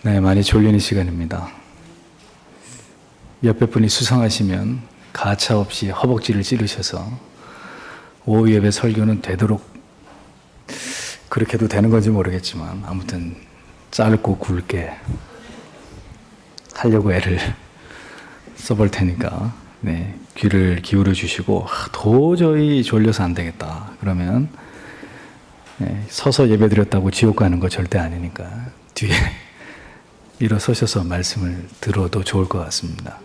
네, 많이 졸리는 시간입니다. 옆에 분이 수상하시면 가차없이 허벅지를 찌르셔서 오후 예배 설교는 되도록 그렇게 해도 되는 건지 모르겠지만 아무튼 짧고 굵게 하려고 애를 써볼 테니까 네, 귀를 기울여 주시고 도저히 졸려서 안 되겠다 그러면 네, 서서 예배 드렸다고 지옥 가는 거 절대 아니니까 뒤에 일어서셔서 말씀을 들어도 좋을 것 같습니다.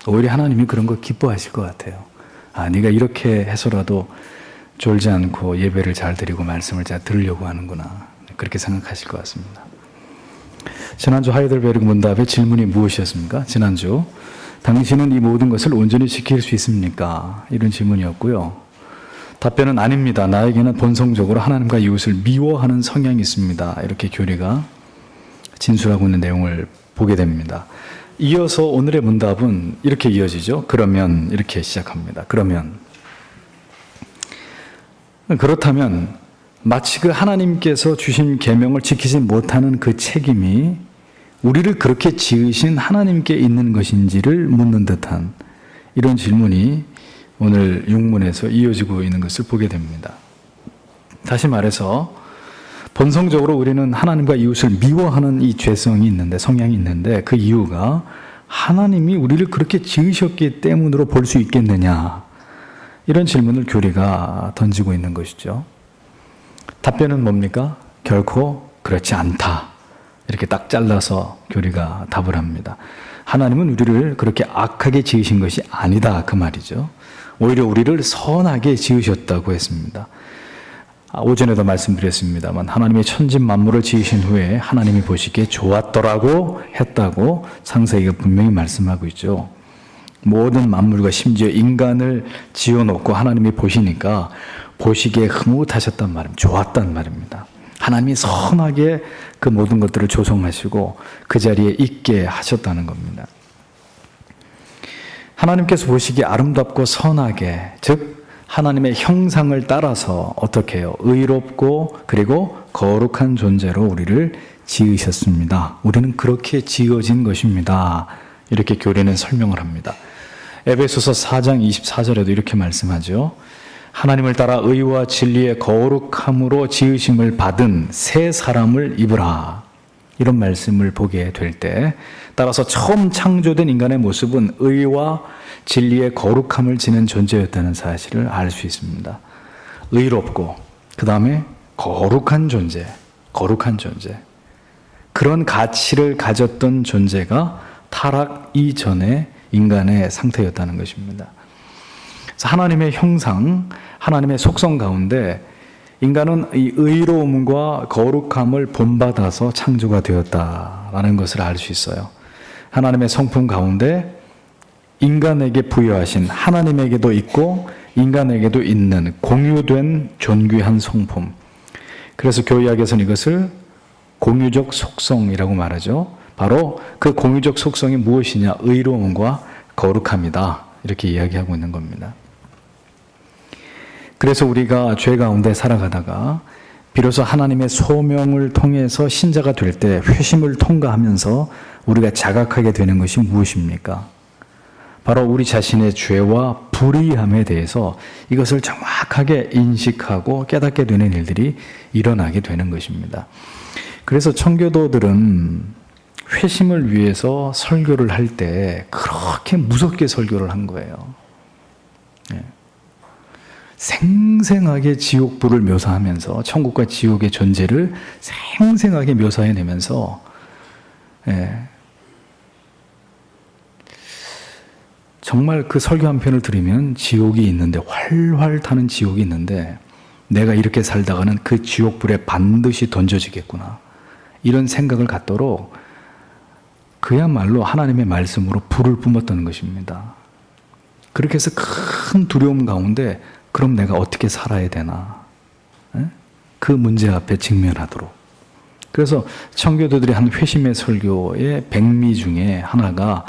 오히려 하나님이 그런 거 기뻐하실 것 같아요. 아, 네가 이렇게 해서라도 졸지 않고 예배를 잘 드리고 말씀을 잘 들으려고 하는구나. 그렇게 생각하실 것 같습니다. 지난주 하이델베르그 문답의 질문이 무엇이었습니까? 지난주 당신은 이 모든 것을 온전히 지킬 수 있습니까? 이런 질문이었고요. 답변은 아닙니다. 나에게는 본성적으로 하나님과 이웃을 미워하는 성향이 있습니다. 이렇게 교리가 진술하고 있는 내용을 보게 됩니다. 이어서 오늘의 문답은 이렇게 이어지죠. 그러면 이렇게 시작합니다. 그렇다면 마치 그 하나님께서 주신 계명을 지키지 못하는 그 책임이 우리를 그렇게 지으신 하나님께 있는 것인지를 묻는 듯한 이런 질문이 오늘 육문에서 이어지고 있는 것을 보게 됩니다. 다시 말해서 본성적으로 우리는 하나님과 이웃을 미워하는 이 죄성이 있는데, 성향이 있는데 그 이유가 하나님이 우리를 그렇게 지으셨기 때문으로 볼 수 있겠느냐, 이런 질문을 교리가 던지고 있는 것이죠. 답변은 뭡니까? 결코 그렇지 않다. 이렇게 딱 잘라서 교리가 답을 합니다. 하나님은 우리를 그렇게 악하게 지으신 것이 아니다, 그 말이죠. 오히려 우리를 선하게 지으셨다고 했습니다. 오전에도 말씀드렸습니다만 하나님의 천지 만물을 지으신 후에 하나님이 보시기에 좋았더라고 했다고 창세기가 분명히 말씀하고 있죠. 모든 만물과 심지어 인간을 지어놓고 하나님이 보시니까 보시기에 흐뭇하셨단 말입니다. 좋았단 말입니다. 하나님이 선하게 그 모든 것들을 조성하시고 그 자리에 있게 하셨다는 겁니다. 하나님께서 보시기에 아름답고 선하게, 즉 하나님의 형상을 따라서 어떻게 해요? 의롭고 그리고 거룩한 존재로 우리를 지으셨습니다. 우리는 그렇게 지어진 것입니다. 이렇게 교리는 설명을 합니다. 에베소서 4장 24절에도 이렇게 말씀하죠. 하나님을 따라 의와 진리의 거룩함으로 지으심을 받은 새 사람을 입으라. 이런 말씀을 보게 될 때, 따라서 처음 창조된 인간의 모습은 의와 진리의 거룩함을 지닌 존재였다는 사실을 알 수 있습니다. 의롭고 그 다음에 거룩한 존재. 그런 가치를 가졌던 존재가 타락 이전의 인간의 상태였다는 것입니다. 그래서 하나님의 형상, 하나님의 속성 가운데 인간은 이 의로움과 거룩함을 본받아서 창조가 되었다라는 것을 알 수 있어요. 하나님의 성품 가운데 인간에게 부여하신, 하나님에게도 있고 인간에게도 있는 공유된 존귀한 성품. 그래서 교회학에서는 이것을 공유적 속성이라고 말하죠. 바로 그 공유적 속성이 무엇이냐? 의로움과 거룩함이다. 이렇게 이야기하고 있는 겁니다. 그래서 우리가 죄 가운데 살아가다가 비로소 하나님의 소명을 통해서 신자가 될 때 회심을 통과하면서 우리가 자각하게 되는 것이 무엇입니까? 바로 우리 자신의 죄와 불의함에 대해서 이것을 정확하게 인식하고 깨닫게 되는 일들이 일어나게 되는 것입니다. 그래서 청교도들은 회심을 위해서 설교를 할 때 그렇게 무섭게 설교를 한 거예요. 생생하게 지옥불을 묘사하면서 천국과 지옥의 존재를 생생하게 묘사해내면서 정말 그 설교 한 편을 들으면 지옥이 있는데, 활활 타는 지옥이 있는데 내가 이렇게 살다가는 그 지옥불에 반드시 던져지겠구나, 이런 생각을 갖도록 그야말로 하나님의 말씀으로 불을 뿜었던 것입니다. 그렇게 해서 큰 두려움 가운데 그럼 내가 어떻게 살아야 되나, 그 문제 앞에 직면하도록. 그래서 청교도들이 한 회심의 설교의 백미 중에 하나가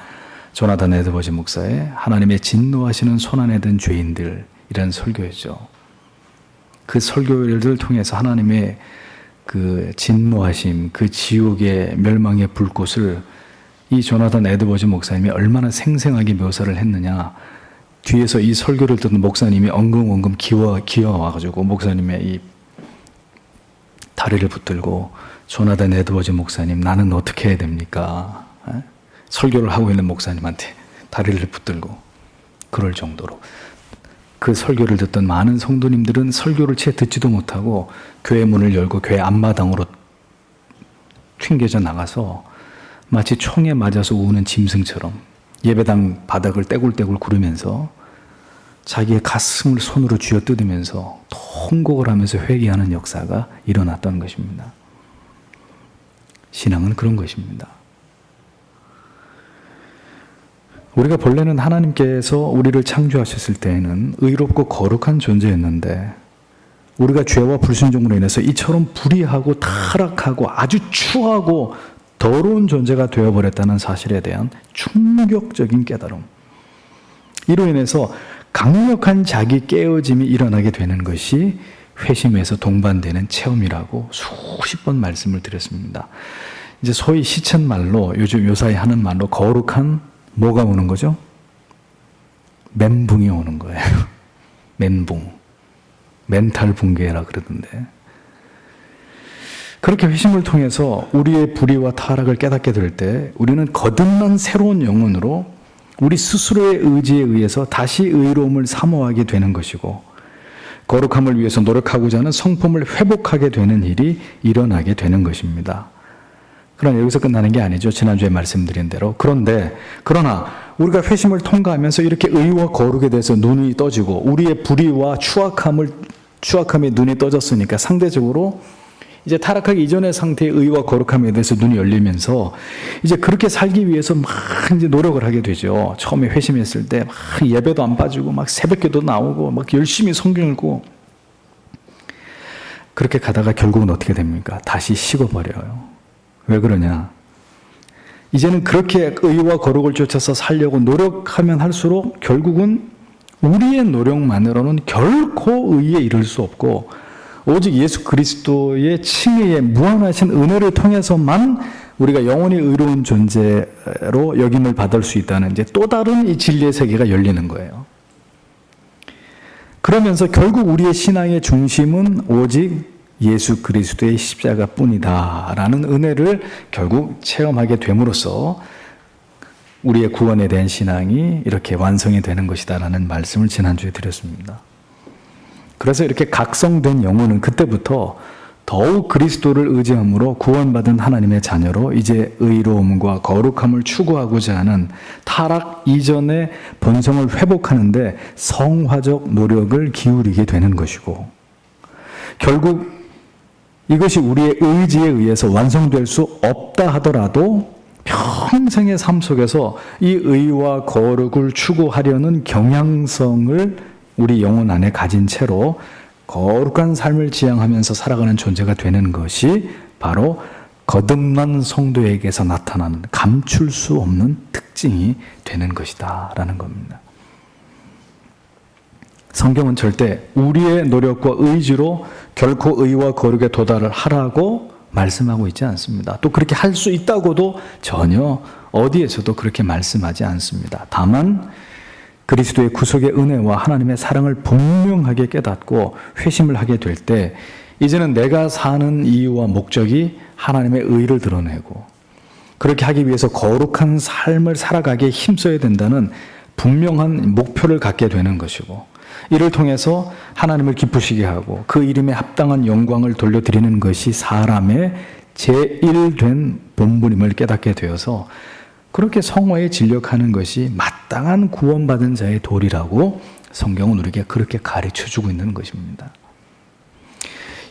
조나단 에드워즈 목사의 하나님의 진노하시는 손안에 든 죄인들이라는 설교였죠. 그 설교를 통해서 하나님의 그 진노하심, 그 지옥의 멸망의 불꽃을 이 조나단 에드워즈 목사님이 얼마나 생생하게 묘사를 했느냐. 뒤에서 이 설교를 듣는 목사님이 엉금엉금 기어와가지고 목사님의 이 다리를 붙들고 조나단 에드워즈 목사님, 나는 어떻게 해야 됩니까? 설교를 하고 있는 목사님한테 다리를 붙들고 그럴 정도로. 그 설교를 듣던 많은 성도님들은 설교를 채 듣지도 못하고 교회 문을 열고 교회 앞마당으로 튕겨져 나가서 마치 총에 맞아서 우는 짐승처럼 예배당 바닥을 떼굴떼굴 구르면서 자기의 가슴을 손으로 쥐어뜯으면서 통곡을 하면서 회개하는 역사가 일어났던 것입니다. 신앙은 그런 것입니다. 우리가 본래는 하나님께서 우리를 창조하셨을 때에는 의롭고 거룩한 존재였는데 우리가 죄와 불순종으로 인해서 이처럼 불의하고 타락하고 아주 추하고 더러운 존재가 되어버렸다는 사실에 대한 충격적인 깨달음. 이로 인해서 강력한 자기 깨어짐이 일어나게 되는 것이 회심에서 동반되는 체험이라고 수십 번 말씀을 드렸습니다. 이제 소위 시쳇말로 요즘 요사이 하는 말로 거룩한 뭐가 오는 거죠? 멘붕이 오는 거예요. 멘붕. 멘탈 붕괴라 그러던데. 그렇게 회심을 통해서 우리의 불의와 타락을 깨닫게 될 때 우리는 거듭난 새로운 영혼으로 우리 스스로의 의지에 의해서 다시 의로움을 사모하게 되는 것이고 거룩함을 위해서 노력하고자 하는 성품을 회복하게 되는 일이 일어나게 되는 것입니다. 그러나 여기서 끝나는 게 아니죠. 지난주에 말씀드린 대로. 그러나 우리가 회심을 통과하면서 이렇게 의와 거룩에 대해서 눈이 떠지고 우리의 불의와 추악함에 눈이 떠졌으니까 상대적으로 이제 타락하기 이전의 상태의 의와 거룩함에 대해서 눈이 열리면서 이제 그렇게 살기 위해서 막 이제 노력을 하게 되죠. 처음에 회심했을 때 막 예배도 안 빠지고 막 새벽기도 나오고 막 열심히 성경 읽고 그렇게 가다가 결국은 어떻게 됩니까? 다시 식어버려요. 왜 그러냐? 이제는 그렇게 의와 거룩을 쫓아서 살려고 노력하면 할수록 결국은 우리의 노력만으로는 결코 의에 이를 수 없고 오직 예수 그리스도의 칭의의 무한하신 은혜를 통해서만 우리가 영원히 의로운 존재로 여김을 받을 수 있다는 이제 또 다른 이 진리의 세계가 열리는 거예요. 그러면서 결국 우리의 신앙의 중심은 오직 예수 그리스도의 십자가뿐이다라는 은혜를 결국 체험하게 됨으로써 우리의 구원에 대한 신앙이 이렇게 완성이 되는 것이다라는 말씀을 지난주에 드렸습니다. 그래서 이렇게 각성된 영혼은 그때부터 더욱 그리스도를 의지함으로 구원받은 하나님의 자녀로 이제 의로움과 거룩함을 추구하고자 하는 타락 이전의 본성을 회복하는데 성화적 노력을 기울이게 되는 것이고 결국 이것이 우리의 의지에 의해서 완성될 수 없다 하더라도 평생의 삶 속에서 이 의와 거룩을 추구하려는 경향성을 우리 영혼 안에 가진 채로 거룩한 삶을 지향하면서 살아가는 존재가 되는 것이 바로 거듭난 성도에게서 나타나는 감출 수 없는 특징이 되는 것이다 라는 겁니다. 성경은 절대 우리의 노력과 의지로 결코 의와 거룩에 도달을 하라고 말씀하고 있지 않습니다. 또 그렇게 할 수 있다고도 전혀 어디에서도 그렇게 말씀하지 않습니다. 다만 그리스도의 구속의 은혜와 하나님의 사랑을 분명하게 깨닫고 회심을 하게 될 때 이제는 내가 사는 이유와 목적이 하나님의 의를 드러내고 그렇게 하기 위해서 거룩한 삶을 살아가기에 힘써야 된다는 분명한 목표를 갖게 되는 것이고 이를 통해서 하나님을 기쁘시게 하고 그 이름에 합당한 영광을 돌려드리는 것이 사람의 제1된 본분임을 깨닫게 되어서 그렇게 성화에 진력하는 것이 마땅한 구원받은 자의 도리라고 성경은 우리에게 그렇게 가르쳐주고 있는 것입니다.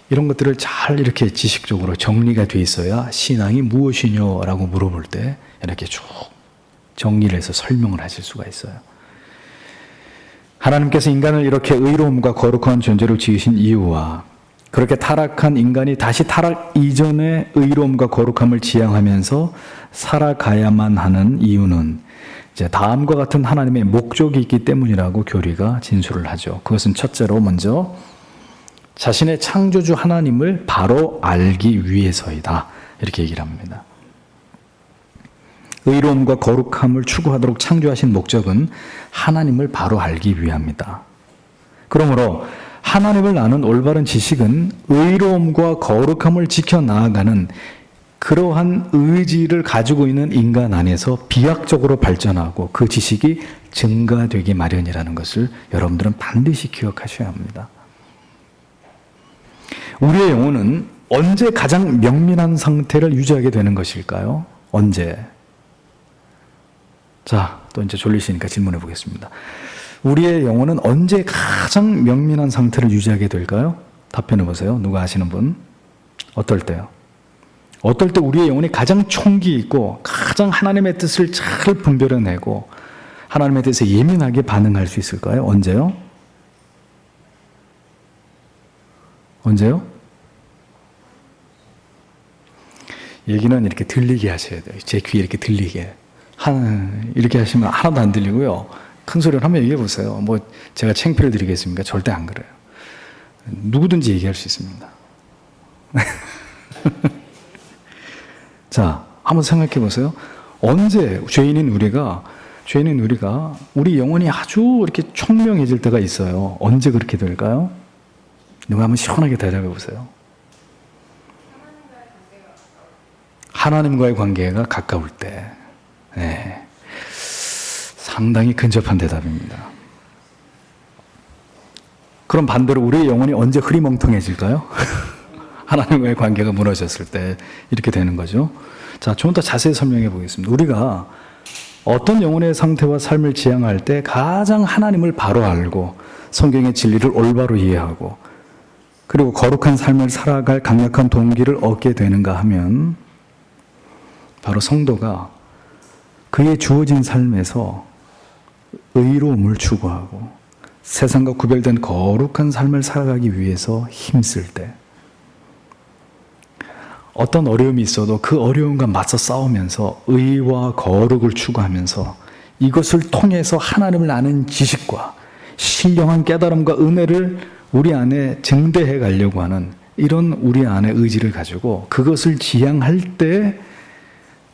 이런 것들을 잘 이렇게 지식적으로 정리가 돼 있어야 신앙이 무엇이냐라고 물어볼 때 이렇게 쭉 정리를 해서 설명을 하실 수가 있어요. 하나님께서 인간을 이렇게 의로움과 거룩한 존재로 지으신 이유와 그렇게 타락한 인간이 다시 타락 이전의 의로움과 거룩함을 지향하면서 살아가야만 하는 이유는 이제 다음과 같은 하나님의 목적이 있기 때문이라고 교리가 진술을 하죠. 그것은 첫째로 먼저 자신의 창조주 하나님을 바로 알기 위해서이다. 이렇게 얘기를 합니다. 의로움과 거룩함을 추구하도록 창조하신 목적은 하나님을 바로 알기 위함이다. 그러므로 하나님을 아는 올바른 지식은 의로움과 거룩함을 지켜나아가는 그러한 의지를 가지고 있는 인간 안에서 비약적으로 발전하고 그 지식이 증가되기 마련이라는 것을 여러분들은 반드시 기억하셔야 합니다. 우리의 영혼은 언제 가장 명민한 상태를 유지하게 되는 것일까요? 언제? 자, 또 이제 졸리시니까 질문해 보겠습니다. 우리의 영혼은 언제 가장 명민한 상태를 유지하게 될까요? 답변해 보세요. 누가 아시는 분? 어떨 때요? 어떨 때 우리의 영혼이 가장 총기 있고 가장 하나님의 뜻을 잘 분별해내고 하나님의 뜻에 예민하게 반응할 수 있을까요? 언제요? 언제요? 얘기는 이렇게 들리게 하셔야 돼요. 제 귀에 이렇게 들리게. 이렇게 하시면 하나도 안 들리고요. 큰 소리로 한번 얘기해 보세요. 뭐 제가 창피를 드리겠습니까? 절대 안 그래요. 누구든지 얘기할 수 있습니다. 자, 한번 생각해 보세요. 언제 죄인인 우리가 우리 영혼이 아주 이렇게 총명해질 때가 있어요. 언제 그렇게 될까요? 누가 한번 시원하게 대답해 보세요. 하나님과의 관계가 가까울 때. 네. 상당히 근접한 대답입니다. 그럼 반대로 우리의 영혼이 언제 흐리멍텅해질까요? 하나님과의 관계가 무너졌을 때 이렇게 되는 거죠. 자, 좀 더 자세히 설명해 보겠습니다. 우리가 어떤 영혼의 상태와 삶을 지향할 때 가장 하나님을 바로 알고 성경의 진리를 올바로 이해하고 그리고 거룩한 삶을 살아갈 강력한 동기를 얻게 되는가 하면 바로 성도가 그의 주어진 삶에서 의로움을 추구하고 세상과 구별된 거룩한 삶을 살아가기 위해서 힘쓸 때 어떤 어려움이 있어도 그 어려움과 맞서 싸우면서 의와 거룩을 추구하면서 이것을 통해서 하나님을 아는 지식과 신령한 깨달음과 은혜를 우리 안에 증대해 가려고 하는 이런 우리 안의 의지를 가지고 그것을 지향할 때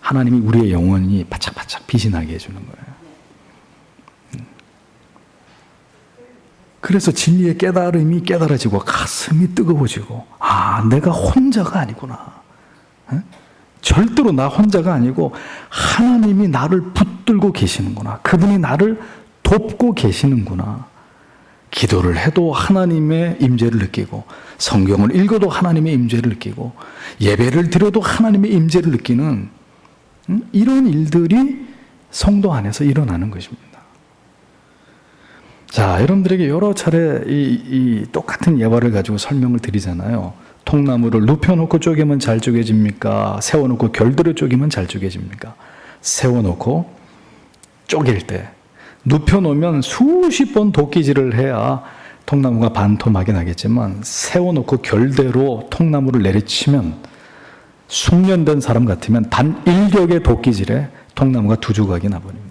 하나님이 우리의 영혼이 바짝바짝 빛이 나게 해주는 거예요. 그래서 진리의 깨달음이 깨달아지고 가슴이 뜨거워지고 내가 혼자가 아니구나. 절대로 나 혼자가 아니고 하나님이 나를 붙들고 계시는구나. 그분이 나를 돕고 계시는구나. 기도를 해도 하나님의 임재를 느끼고 성경을 읽어도 하나님의 임재를 느끼고 예배를 드려도 하나님의 임재를 느끼는 이런 일들이 성도 안에서 일어나는 것입니다. 자, 여러분들에게 여러 차례 이 똑같은 예화를 가지고 설명을 드리잖아요. 통나무를 눕혀놓고 쪼개면 잘 쪼개집니까? 세워놓고 결대로 쪼개면 잘 쪼개집니까? 세워놓고 쪼갤 때 눕혀놓으면 수십 번 도끼질을 해야 통나무가 반토막이 나겠지만 세워놓고 결대로 통나무를 내리치면 숙련된 사람 같으면 단 일격의 도끼질에 통나무가 두 조각이 나버립니다.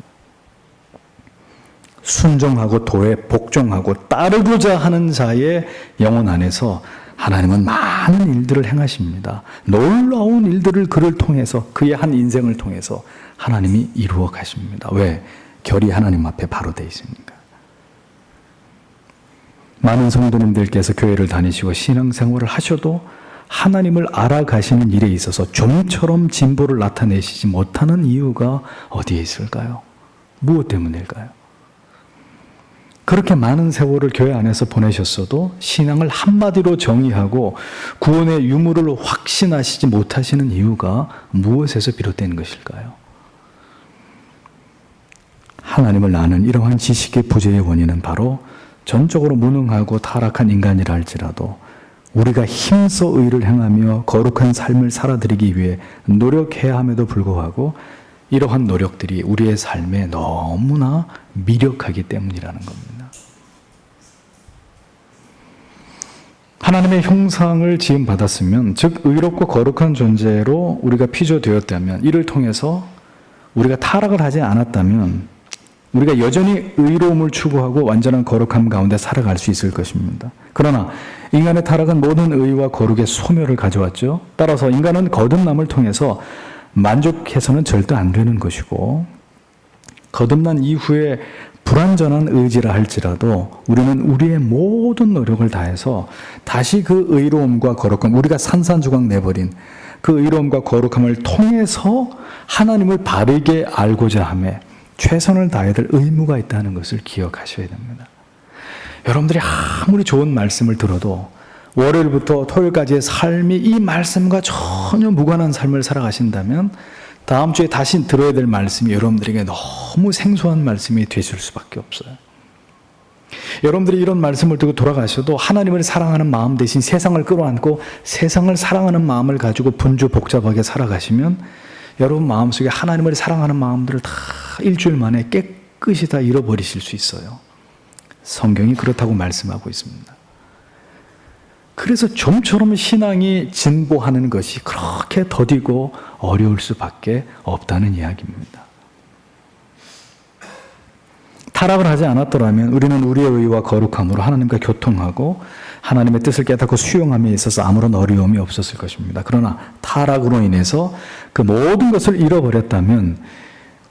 순종하고 도에 복종하고 따르고자 하는 자의 영혼 안에서 하나님은 많은 일들을 행하십니다. 놀라운 일들을 그를 통해서 그의 한 인생을 통해서 하나님이 이루어 가십니다. 왜? 결이 하나님 앞에 바로 돼 있으니까. 많은 성도님들께서 교회를 다니시고 신앙생활을 하셔도 하나님을 알아가시는 일에 있어서 좀처럼 진보를 나타내시지 못하는 이유가 어디에 있을까요? 무엇 때문일까요? 그렇게 많은 세월을 교회 안에서 보내셨어도 신앙을 한마디로 정의하고 구원의 유무를 확신하시지 못하시는 이유가 무엇에서 비롯된 것일까요? 하나님을 아는 이러한 지식의 부재의 원인은 바로 전적으로 무능하고 타락한 인간이라 할지라도 우리가 힘써 의를 행하며 거룩한 삶을 살아드리기 위해 노력해야 함에도 불구하고 이러한 노력들이 우리의 삶에 너무나 미력하기 때문이라는 겁니다. 하나님의 형상을 지음받았으면 즉 의롭고 거룩한 존재로 우리가 피조되었다면 이를 통해서 우리가 타락을 하지 않았다면 우리가 여전히 의로움을 추구하고 완전한 거룩함 가운데 살아갈 수 있을 것입니다. 그러나 인간의 타락은 모든 의와 거룩의 소멸을 가져왔죠. 따라서 인간은 거듭남을 통해서 만족해서는 절대 안 되는 것이고, 거듭난 이후에 불완전한 의지라 할지라도 우리는 우리의 모든 노력을 다해서 다시 그 의로움과 거룩함, 우리가 산산조각 내버린 그 의로움과 거룩함을 통해서 하나님을 바르게 알고자 하며 최선을 다해야 될 의무가 있다는 것을 기억하셔야 됩니다. 여러분들이 아무리 좋은 말씀을 들어도 월요일부터 토요일까지의 삶이 이 말씀과 전혀 무관한 삶을 살아가신다면 다음 주에 다시 들어야 될 말씀이 여러분들에게 너무 생소한 말씀이 되실 수밖에 없어요. 여러분들이 이런 말씀을 듣고 돌아가셔도 하나님을 사랑하는 마음 대신 세상을 끌어안고 세상을 사랑하는 마음을 가지고 분주 복잡하게 살아가시면 여러분 마음속에 하나님을 사랑하는 마음들을 다 일주일 만에 깨끗이 다 잃어버리실 수 있어요. 성경이 그렇다고 말씀하고 있습니다. 그래서 좀처럼 신앙이 진보하는 것이 그렇게 더디고 어려울 수밖에 없다는 이야기입니다. 타락을 하지 않았더라면 우리는 우리의 의와 거룩함으로 하나님과 교통하고 하나님의 뜻을 깨닫고 수용함에 있어서 아무런 어려움이 없었을 것입니다. 그러나 타락으로 인해서 그 모든 것을 잃어버렸다면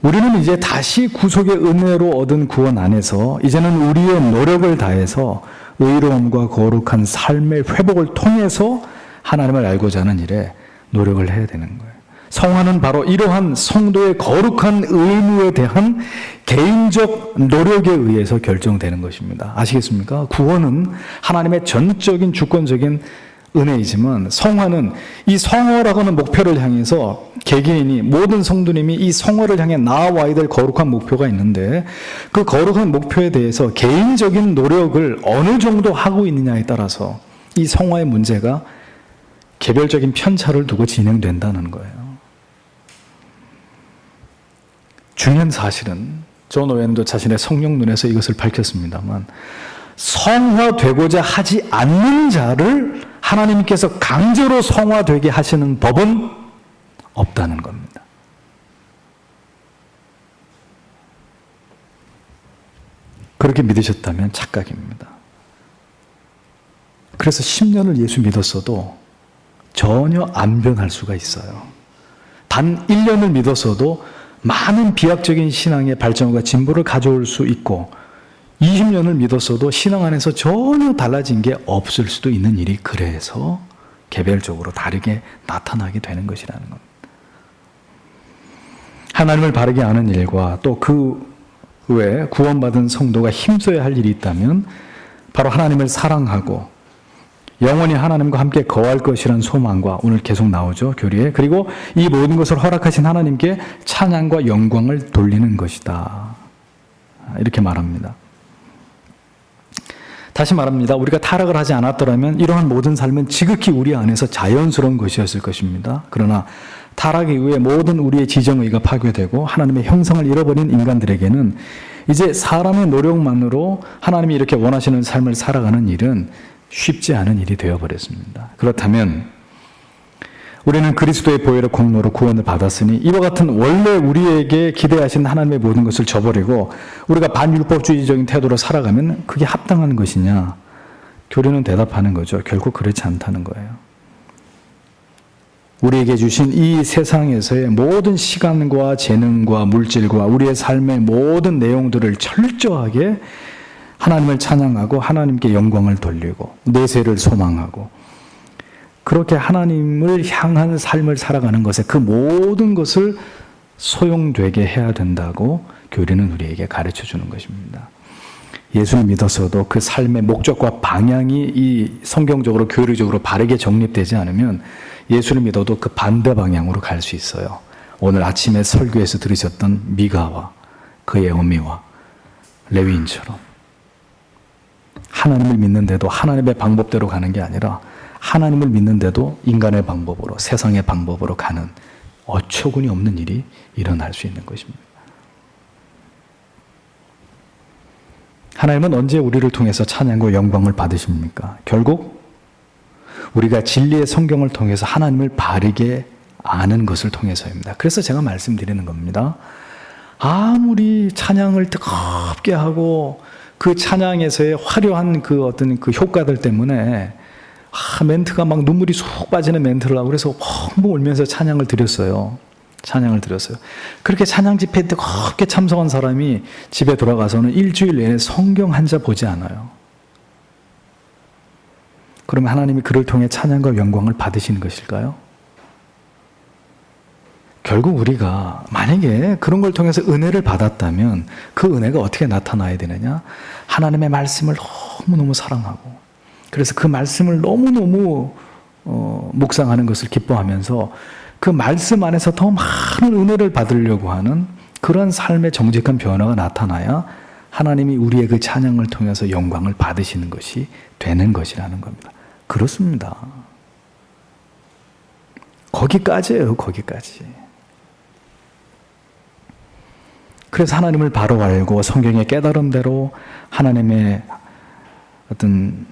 우리는 이제 다시 구속의 은혜로 얻은 구원 안에서 이제는 우리의 노력을 다해서 의로움과 거룩한 삶의 회복을 통해서 하나님을 알고자 하는 일에 노력을 해야 되는 거예요. 성화는 바로 이러한 성도의 거룩한 의무에 대한 개인적 노력에 의해서 결정되는 것입니다. 아시겠습니까? 구원은 하나님의 전적인 주권적인 은혜이지만 성화는 이 성화라고 하는 목표를 향해서 개개인이 모든 성도님이 이 성화를 향해 나아와야 될 거룩한 목표가 있는데 그 거룩한 목표에 대해서 개인적인 노력을 어느 정도 하고 있느냐에 따라서 이 성화의 문제가 개별적인 편차를 두고 진행된다는 거예요. 중요한 사실은 존 오웬도 자신의 성령론에서 이것을 밝혔습니다만 성화되고자 하지 않는 자를 하나님께서 강제로 성화되게 하시는 법은 없다는 겁니다. 그렇게 믿으셨다면 착각입니다. 그래서 10년을 예수 믿었어도 전혀 안 변할 수가 있어요. 단 1년을 믿었어도 많은 비약적인 신앙의 발전과 진보를 가져올 수 있고 20년을 믿었어도 신앙 안에서 전혀 달라진 게 없을 수도 있는 일이 그래서 개별적으로 다르게 나타나게 되는 것이라는 겁니다. 하나님을 바르게 아는 일과 또 그 외에 구원받은 성도가 힘써야 할 일이 있다면 바로 하나님을 사랑하고 영원히 하나님과 함께 거할 것이라는 소망과 오늘 계속 나오죠, 교리에. 그리고 이 모든 것을 허락하신 하나님께 찬양과 영광을 돌리는 것이다. 이렇게 말합니다. 다시 말합니다. 우리가 타락을 하지 않았더라면 이러한 모든 삶은 지극히 우리 안에서 자연스러운 것이었을 것입니다. 그러나 타락 이후에 모든 우리의 지정의가 파괴되고 하나님의 형상을 잃어버린 인간들에게는 이제 사람의 노력만으로 하나님이 이렇게 원하시는 삶을 살아가는 일은 쉽지 않은 일이 되어버렸습니다. 그렇다면 우리는 그리스도의 보혈의 공로로 구원을 받았으니 이와 같은 원래 우리에게 기대하신 하나님의 모든 것을 저버리고 우리가 반율법주의적인 태도로 살아가면 그게 합당한 것이냐? 교리는 대답하는 거죠. 결국 그렇지 않다는 거예요. 우리에게 주신 이 세상에서의 모든 시간과 재능과 물질과 우리의 삶의 모든 내용들을 철저하게 하나님을 찬양하고 하나님께 영광을 돌리고 내세를 소망하고 그렇게 하나님을 향한 삶을 살아가는 것에 그 모든 것을 소용되게 해야 된다고 교리는 우리에게 가르쳐 주는 것입니다. 예수를 믿었어도 그 삶의 목적과 방향이 이 성경적으로 교리적으로 바르게 정립되지 않으면 예수를 믿어도 그 반대 방향으로 갈 수 있어요. 오늘 아침에 설교에서 들으셨던 미가와 그의 어미와 레위인처럼 하나님을 믿는데도 하나님의 방법대로 가는 게 아니라 하나님을 믿는데도 인간의 방법으로 세상의 방법으로 가는 어처구니 없는 일이 일어날 수 있는 것입니다. 하나님은 언제 우리를 통해서 찬양과 영광을 받으십니까? 결국 우리가 진리의 성경을 통해서 하나님을 바르게 아는 것을 통해서입니다. 그래서 제가 말씀드리는 겁니다. 아무리 찬양을 뜨겁게 하고 그 찬양에서의 화려한 그 어떤 그 효과들 때문에 멘트가 막 눈물이 쏙 빠지는 멘트를 하고 그래서 펑펑 울면서 찬양을 드렸어요. 그렇게 찬양 집회에 뜨겁게 참석한 사람이 집에 돌아가서는 일주일 내내 성경 한 자 보지 않아요. 그러면 하나님이 그를 통해 찬양과 영광을 받으시는 것일까요? 결국 우리가 만약에 그런 걸 통해서 은혜를 받았다면 그 은혜가 어떻게 나타나야 되느냐? 하나님의 말씀을 너무너무 사랑하고 그래서 그 말씀을 너무너무 묵상하는 것을 기뻐하면서 그 말씀 안에서 더 많은 은혜를 받으려고 하는 그런 삶의 정직한 변화가 나타나야 하나님이 우리의 그 찬양을 통해서 영광을 받으시는 것이 되는 것이라는 겁니다. 그렇습니다. 거기까지예요, 거기까지. 그래서 하나님을 바로 알고 성경의 깨달음대로 하나님의 어떤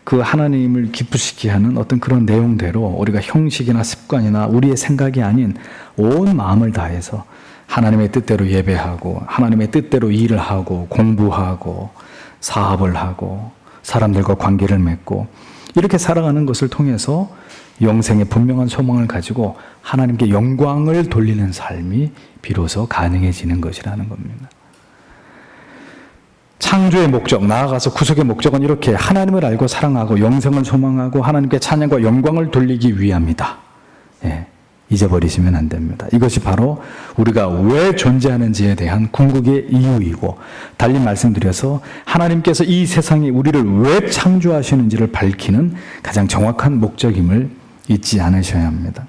그 하나님을 기쁘시게 하는 어떤 그런 내용대로 우리가 형식이나 습관이나 우리의 생각이 아닌 온 마음을 다해서 하나님의 뜻대로 예배하고 하나님의 뜻대로 일을 하고 공부하고 사업을 하고 사람들과 관계를 맺고 이렇게 살아가는 것을 통해서 영생의 분명한 소망을 가지고 하나님께 영광을 돌리는 삶이 비로소 가능해지는 것이라는 겁니다. 창조의 목적, 나아가서 구속의 목적은 이렇게 하나님을 알고 사랑하고 영생을 소망하고 하나님께 찬양과 영광을 돌리기 위함이다. 잊어버리시면 안 됩니다. 이것이 바로 우리가 왜 존재하는지에 대한 궁극의 이유이고 달리 말씀드려서 하나님께서 이 세상에 우리를 왜 창조하시는지를 밝히는 가장 정확한 목적임을 잊지 않으셔야 합니다.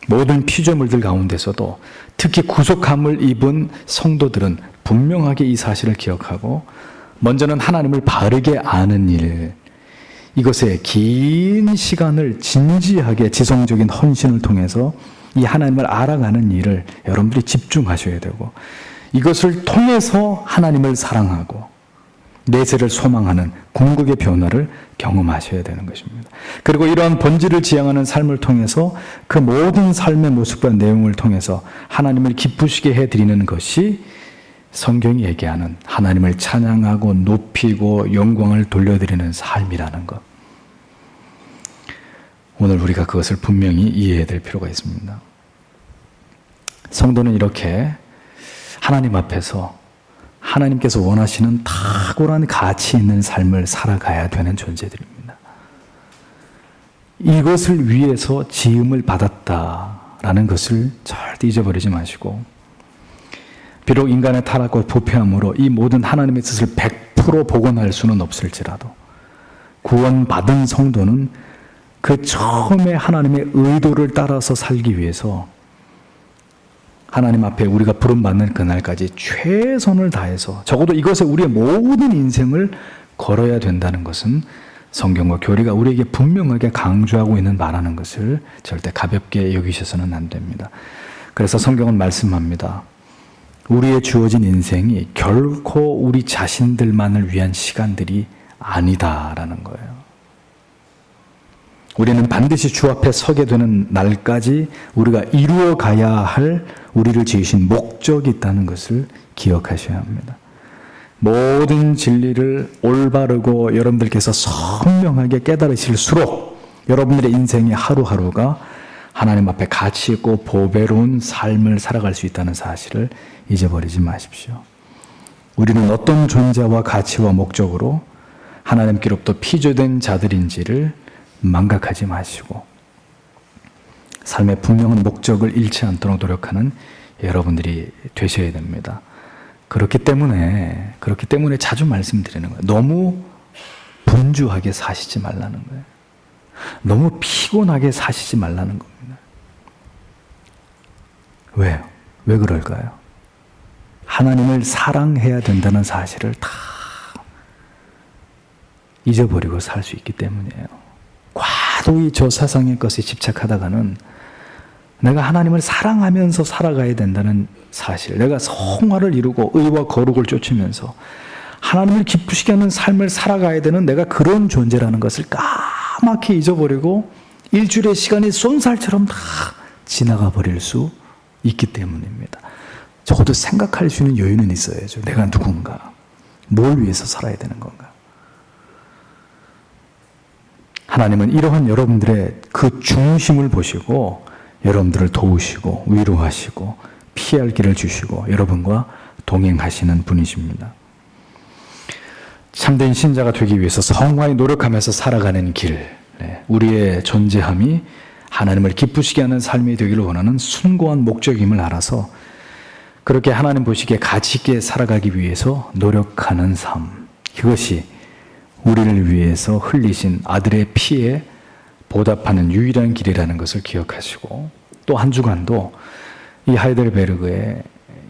모든 피조물들 가운데서도 특히 구속함을 입은 성도들은 분명하게 이 사실을 기억하고 먼저는 하나님을 바르게 아는 일, 이것에 긴 시간을 진지하게 지성적인 헌신을 통해서 이 하나님을 알아가는 일을 여러분들이 집중하셔야 되고 이것을 통해서 하나님을 사랑하고 내세를 소망하는 궁극의 변화를 경험하셔야 되는 것입니다. 그리고 이러한 본질을 지향하는 삶을 통해서 그 모든 삶의 모습과 내용을 통해서 하나님을 기쁘시게 해드리는 것이 성경이 얘기하는 하나님을 찬양하고 높이고 영광을 돌려드리는 삶이라는 것. 오늘 우리가 그것을 분명히 이해해야 될 필요가 있습니다. 성도는 이렇게 하나님 앞에서 하나님께서 원하시는 탁월한 가치 있는 삶을 살아가야 되는 존재들입니다. 이것을 위해서 지음을 받았다라는 것을 절대 잊어버리지 마시고 비록 인간의 타락과 부패함으로 이 모든 하나님의 뜻을 100% 복원할 수는 없을지라도 구원받은 성도는 그 처음에 하나님의 의도를 따라서 살기 위해서 하나님 앞에 우리가 부름받는 그날까지 최선을 다해서 적어도 이것에 우리의 모든 인생을 걸어야 된다는 것은 성경과 교리가 우리에게 분명하게 강조하고 있는 바라는 것을 절대 가볍게 여기셔서는 안 됩니다. 그래서 성경은 말씀합니다. 우리의 주어진 인생이 결코 우리 자신들만을 위한 시간들이 아니다라는 거예요. 우리는 반드시 주 앞에 서게 되는 날까지 우리가 이루어 가야 할 우리를 지으신 목적이 있다는 것을 기억하셔야 합니다. 모든 진리를 올바르고 여러분들께서 선명하게 깨달으실수록 여러분들의 인생의 하루하루가 하나님 앞에 가치 있고 보배로운 삶을 살아갈 수 있다는 사실을 잊어버리지 마십시오. 우리는 어떤 존재와 가치와 목적으로 하나님께로부터 피조된 자들인지를 망각하지 마시고 삶의 분명한 목적을 잃지 않도록 노력하는 여러분들이 되셔야 됩니다. 그렇기 때문에 자주 말씀드리는 거예요. 너무 분주하게 사시지 말라는 거예요. 너무 피곤하게 사시지 말라는 겁니다. 왜요? 왜 그럴까요? 하나님을 사랑해야 된다는 사실을 다 잊어버리고 살 수 있기 때문이에요. 과도히 저 세상의 것에 집착하다가는 내가 하나님을 사랑하면서 살아가야 된다는 사실, 내가 성화를 이루고 의와 거룩을 쫓으면서 하나님을 기쁘시게 하는 삶을 살아가야 되는 내가 그런 존재라는 것을 까맣게 잊어버리고 일주일의 시간이 쏜살처럼 다 지나가 버릴 수 있기 때문입니다. 적어도 생각할 수 있는 여유는 있어야죠. 내가 누군가, 뭘 위해서 살아야 되는 건가. 하나님은 이러한 여러분들의 그 중심을 보시고 여러분들을 도우시고 위로하시고 피할 길을 주시고 여러분과 동행하시는 분이십니다. 참된 신자가 되기 위해서 성화에 노력하면서 살아가는 길, 우리의 존재함이 하나님을 기쁘시게 하는 삶이 되기를 원하는 숭고한 목적임을 알아서 그렇게 하나님 보시기에 가치 있게 살아가기 위해서 노력하는 삶, 그것이 우리를 위해서 흘리신 아들의 피에 보답하는 유일한 길이라는 것을 기억하시고 또 한 주간도 이 하이델베르그의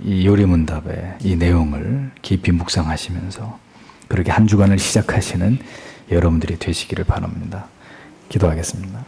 이 요리문답의 이 내용을 깊이 묵상하시면서 그렇게 한 주간을 시작하시는 여러분들이 되시기를 바랍니다. 기도하겠습니다.